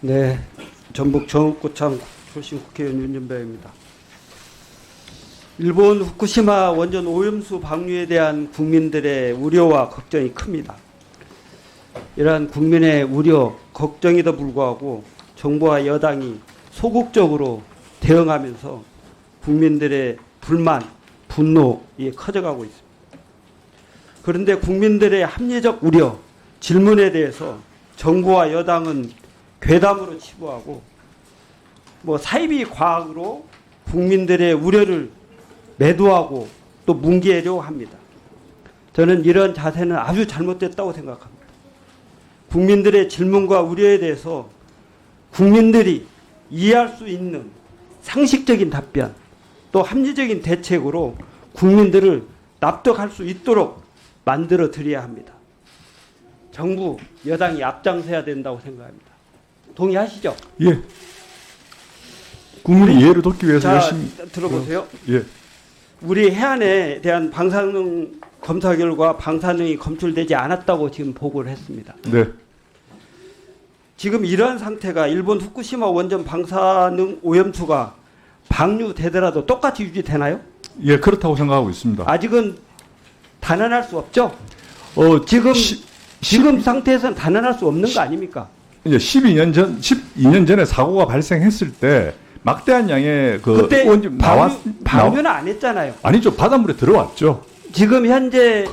네, 전북 정읍구청 출신 국회의원 윤준배입니다. 일본 후쿠시마 원전 오염수 방류에 대한 국민들의 우려와 걱정이 큽니다. 이러한 국민의 우려, 걱정에도 불구하고 정부와 여당이 소극적으로 대응하면서 국민들의 불만, 분노가 커져가고 있습니다. 그런데 국민들의 합리적 우려, 질문에 대해서 정부와 여당은 괴담으로 치부하고 사이비 과학으로 국민들의 우려를 매도하고 또 뭉개려고 합니다. 저는 이런 자세는 아주 잘못됐다고 생각합니다. 국민들의 질문과 우려에 대해서 국민들이 이해할 수 있는 상식적인 답변 또 합리적인 대책으로 국민들을 납득할 수 있도록 만들어 드려야 합니다. 정부, 여당이 앞장서야 된다고 생각합니다. 동의하시죠? 예. 국민의 이해를 돕기 위해서 열심히 들어보세요. 예. 우리 해안에 대한 방사능 검사 결과 방사능이 검출되지 않았다고 지금 보고를 했습니다. 네. 지금 이러한 상태가 일본 후쿠시마 원전 방사능 오염수가 방류되더라도 똑같이 유지되나요? 예, 그렇다고 생각하고 있습니다. 아직은 단언할 수 없죠? 지금 지금 상태에서는 단언할 수 없는 거 아닙니까? 이제 12년 전에 사고가 발생했을 때 막대한 양의 그때 원전 방류는 안 했잖아요. 아니죠. 바닷물에 들어왔죠. 지금 현재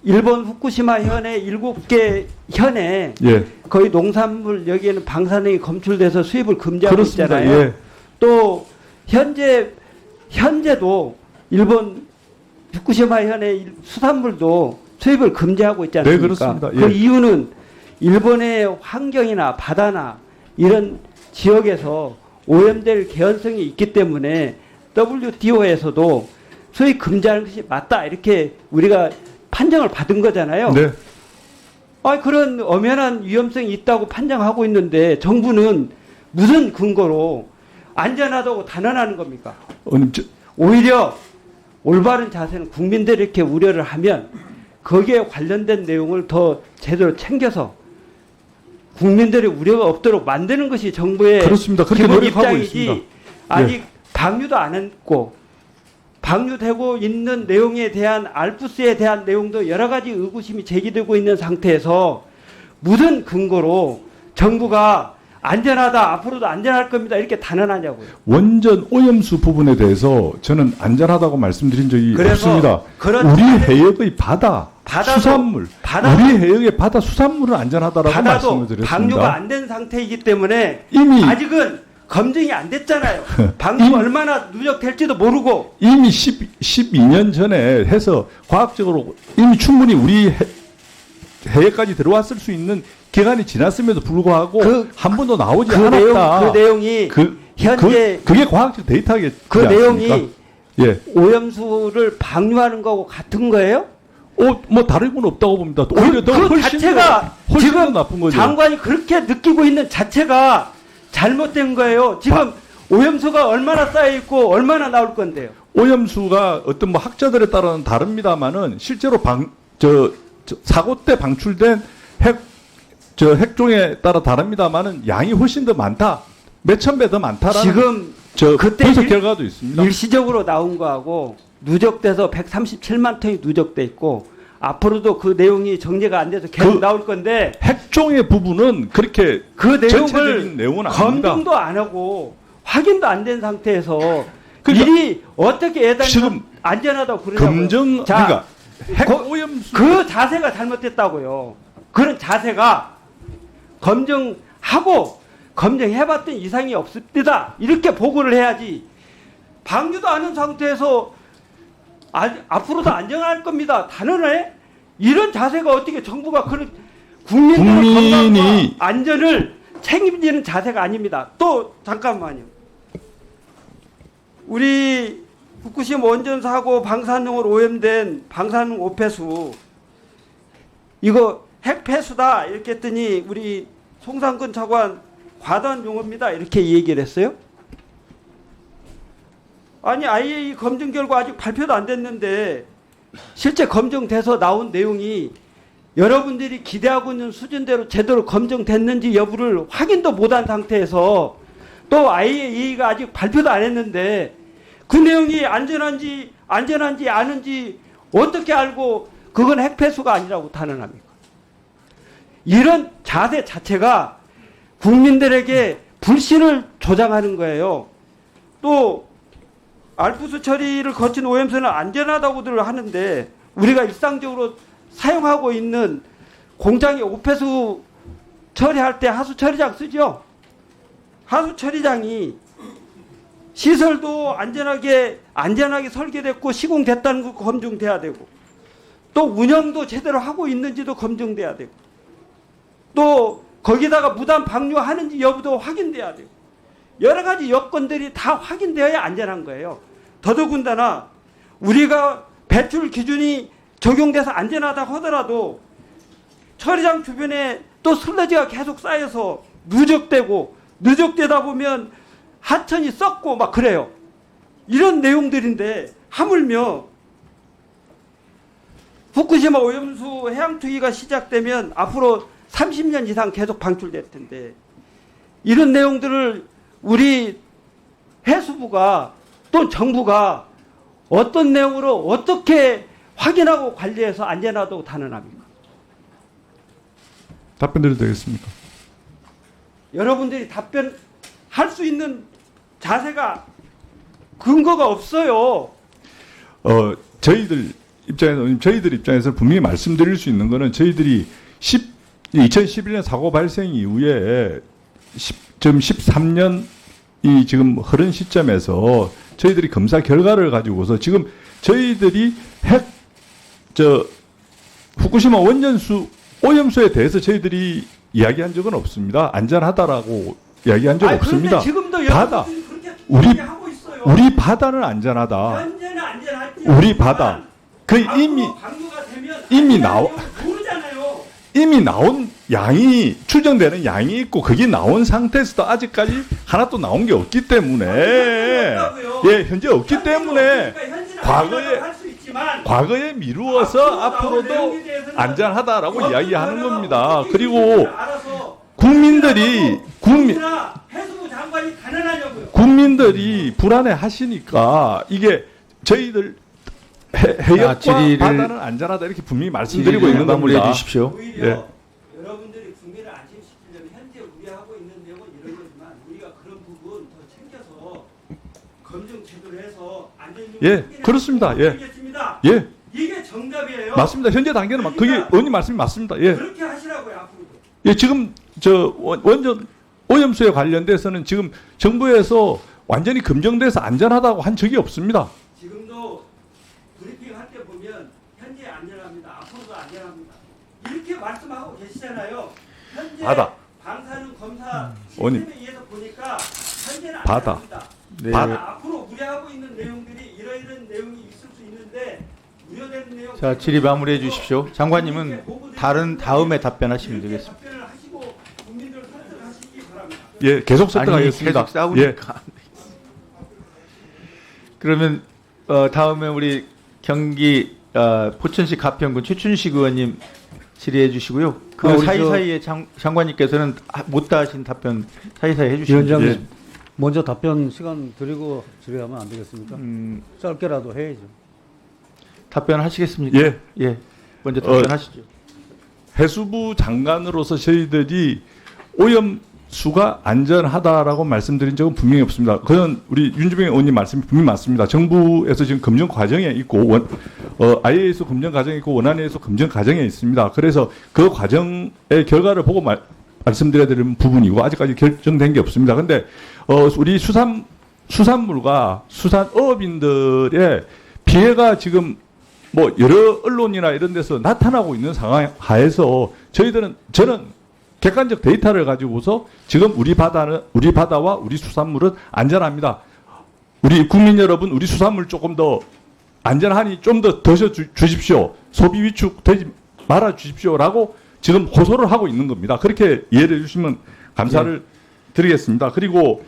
일본 후쿠시마 현에 7개 현에 예. 거의 농산물 여기에는 방사능이 검출돼서 수입을 금지하고 그렇습니다. 있잖아요. 예. 또 현재도 일본 후쿠시마 현의 수산물도 수입을 금지하고 있지 않습니까? 네, 그렇습니다. 예. 그 이유는 일본의 환경이나 바다나 이런 지역에서 오염될 개연성이 있기 때문에 WTO에서도 수입 금지하는 것이 맞다 이렇게 우리가 판정을 받은 거잖아요. 네. 그런 엄연한 위험성이 있다고 판정하고 있는데 정부는 무슨 근거로 안전하다고 단언하는 겁니까? 오히려 올바른 자세는 국민들이 이렇게 우려를 하면 거기에 관련된 내용을 더 제대로 챙겨서 국민들의 우려가 없도록 만드는 것이 정부의 그렇습니다. 그렇게 기본 노력하고 입장이지. 있습니다. 아직 예. 방류도 안 했고 방류되고 있는 내용에 대한 알프스에 대한 내용도 여러 가지 의구심이 제기되고 있는 상태에서 무슨 근거로 정부가 안전하다 앞으로도 안전할 겁니다 이렇게 단언하냐고요. 원전 오염수 부분에 대해서 저는 안전하다고 말씀드린 적이 없습니다. 그런 우리 해역의 수산물, 우리 해역의 바다 수산물은 안전하다라고 말씀을 드렸습니다. 방류가 안 된 상태이기 때문에 이미 아직은 검증이 안 됐잖아요. 방류가 얼마나 누적될지도 모르고 이미 12년 전에 해서 과학적으로 이미 충분히 우리 해역까지 들어왔을 수 있는 기간이 지났음에도 불구하고 한 번도 나오지 않았다. 그 내용이 현재 그게 과학적 데이터겠지 그 내용이 예. 오염수를 방류하는 거하고 같은 거예요? 다를 건 없다고 봅니다. 오히려 더 훨씬 자체가 훨씬 지금 더 나쁜 거죠. 장관이 그렇게 느끼고 있는 자체가 잘못된 거예요. 지금 오염수가 얼마나 쌓여 있고 얼마나 나올 건데요. 오염수가 어떤 학자들에 따라는 다릅니다만은 실제로 사고 때 방출된 핵종에 따라 다릅니다만은 양이 훨씬 더 많다. 몇천 배 더 많다라는 지금 그때 분석 결과도 있습니다. 일시적으로 나온 거하고 누적돼서 137만 톤이 누적돼 있고 앞으로도 그 내용이 정리가 안 돼서 계속 나올 건데 핵종의 부분은 그렇게 그 전체적인 내용은 아닙니다. 검증도 안 하고 확인도 안 된 상태에서 그러니까 미리 어떻게 예단이 지금 안전하다고 그러냐고요. 그러니까 핵 오염수 그 자세가 잘못됐다고요. 그런 자세가 검증하고 검증해봤더니 이상이 없습니다. 이렇게 보고를 해야지. 방류도 안 한 상태에서 앞으로도 안전할 겁니다. 단언해? 이런 자세가 어떻게 정부가 그런 국민들의 건강과 안전을 책임지는 자세가 아닙니다. 또 잠깐만요. 우리 후쿠시마 원전 사고 방사능으로 오염된 방사능 오폐수 이거 핵폐수다 이렇게 했더니 우리 송상근 차관 과도한 용어입니다 이렇게 얘기를 했어요. 아니 IAEA 검증 결과 아직 발표도 안 됐는데 실제 검증돼서 나온 내용이 여러분들이 기대하고 있는 수준대로 제대로 검증됐는지 여부를 확인도 못한 상태에서 또 IAEA가 아직 발표도 안 했는데 그 내용이 안전한지 아는지 어떻게 알고 그건 핵폐수가 아니라고 단언합니까? 이런 자세 자체가 국민들에게 불신을 조장하는 거예요. 또 알프스 처리를 거친 오염수는 안전하다고들 하는데 우리가 일상적으로 사용하고 있는 공장에 오폐수 처리할 때 하수 처리장 쓰죠. 하수 처리장이 시설도 안전하게 설계됐고 시공됐다는 거 검증돼야 되고 또 운영도 제대로 하고 있는지도 검증돼야 되고 또 거기다가 무단 방류하는지 여부도 확인돼야 되고 여러 가지 여건들이 다 확인되어야 안전한 거예요. 더더군다나 우리가 배출 기준이 적용돼서 안전하다고 하더라도 처리장 주변에 또 슬러지가 계속 쌓여서 누적되다 보면 하천이 썩고 막 그래요. 이런 내용들인데 하물며 후쿠시마 오염수 해양 투기가 시작되면 앞으로 30년 이상 계속 방출될 텐데 이런 내용들을 우리 해수부가 또 정부가 어떤 내용으로 어떻게 확인하고 관리해서 안전하다고 단언합니까? 답변 드려도 되겠습니까? 여러분들이 답변할 수 있는 자세가 근거가 없어요. 저희들 입장에서 분명히 말씀드릴 수 있는 거는 저희들이 2011년 사고 발생 이후에 지금 13년이 지금 흐른 시점에서 저희들이 검사 결과를 가지고서 지금 저희들이 후쿠시마 원전수 오염수에 대해서 저희들이 이야기한 적은 없습니다. 안전하다라고 이야기한 적 없습니다. 지금도 바다 그렇게 하고 있어요. 우리 바다는 안전하다. 현재는 안전할지 우리 바다 그 이미 나온 양이 추정되는 양이 있고 그게 나온 상태에서도 아직까지 하나도 나온 게 없기 때문에 현재 없기 때문에 과거에 미루어서 앞으로도 안전하다라고 이야기하는 겁니다. 그리고 국민들이 불안해 하시니까 이게 저희들 해역과 바다는 안전하다 이렇게 분명히 말씀드리고 있는 겁니다. 마무리해 주십시오. 오히려 여러분들이 국민을 안심시키려면 현재 우리가 하고 있는 내용은 이런 거지만 우리가 그런 부분 더 챙겨서 검증 제대로 해서 안전율 그렇습니다. 이게 정답이에요. 맞습니다. 현재 단계는 그게 의원님 말씀이 맞습니다. 그렇게 하시라고요 앞으로도. 지금 원전 오염수에 관련돼서는 지금 정부에서 완전히 검증돼서 안전하다고 한 적이 없습니다. 지금도 브리핑 할 때 보면 현재 안전합니다. 앞으로도 안전합니다. 이렇게 말씀하고 계시잖아요. 현재 방사능 검사 시스템에 의해서 보니까 현재는 안전합니다. 앞으로 우려하고 있는 내용들이 이런 내용이 있을 수 있는데 우려되는 내용. 자, 질의 마무리해 주십시오. 장관님은 다음에 답변하시면 되겠습니다. 답변을 하시고 국민들 설득하시기 바랍니다. 계속 설득하겠습니다. 계속 싸우니까. 그러면 다음에 우리 경기 포천시 가평군 최춘식 의원님 질의해 주시고요. 그 사이사이에 장관님께서는 못다 하신 답변 사이사이 해주시면 위원장님 먼저 답변 시간 드리고 질의하면 안 되겠습니까? 짧게라도 해야죠. 답변하시겠습니까? 먼저 답변하시죠. 해수부 장관으로서 저희들이 오염수가 안전하다라고 말씀드린 적은 분명히 없습니다. 그건 우리 윤주병 의원님 말씀이 분명히 맞습니다. 정부에서 지금 검증 과정에 있고 IAEA에서 검증 과정에 있고 원안에서 검증 과정에 있습니다. 그래서 그 과정의 결과를 보고 말씀드려야 되는 부분이고 아직까지 결정된 게 없습니다. 그런데 우리 수산물과 수산어업인들의 피해가 지금 여러 언론이나 이런 데서 나타나고 있는 상황 하에서 저는 객관적 데이터를 가지고서 지금 우리 바다와 우리 수산물은 안전합니다. 우리 국민 여러분, 우리 수산물 조금 더 안전하니 좀 더 드셔 주십시오. 소비 위축되지 말아 주십시오라고 지금 호소를 하고 있는 겁니다. 그렇게 이해해 주시면 감사를 드리겠습니다. 그리고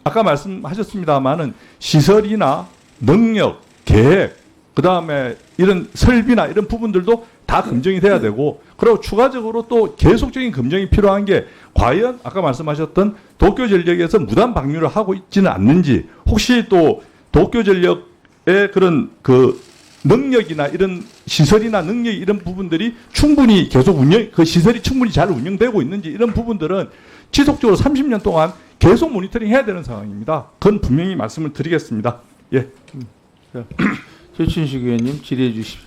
아까 말씀하셨습니다마는 시설이나 능력, 계획 그다음에 이런 설비나 이런 부분들도 다 검증이 돼야 되고, 그리고 추가적으로 또 계속적인 검증이 필요한 게 과연 아까 말씀하셨던 도쿄전력에서 무단 방류를 하고 있지는 않는지, 혹시 또 도쿄전력의 그런 그 능력이나 이런 시설이나 능력 이런 부분들이 충분히 계속 그 시설이 충분히 잘 운영되고 있는지, 이런 부분들은 지속적으로 30년 동안 계속 모니터링 해야 되는 상황입니다. 그건 분명히 말씀을 드리겠습니다. 예. 최춘식 의원님 질의해 주십시오.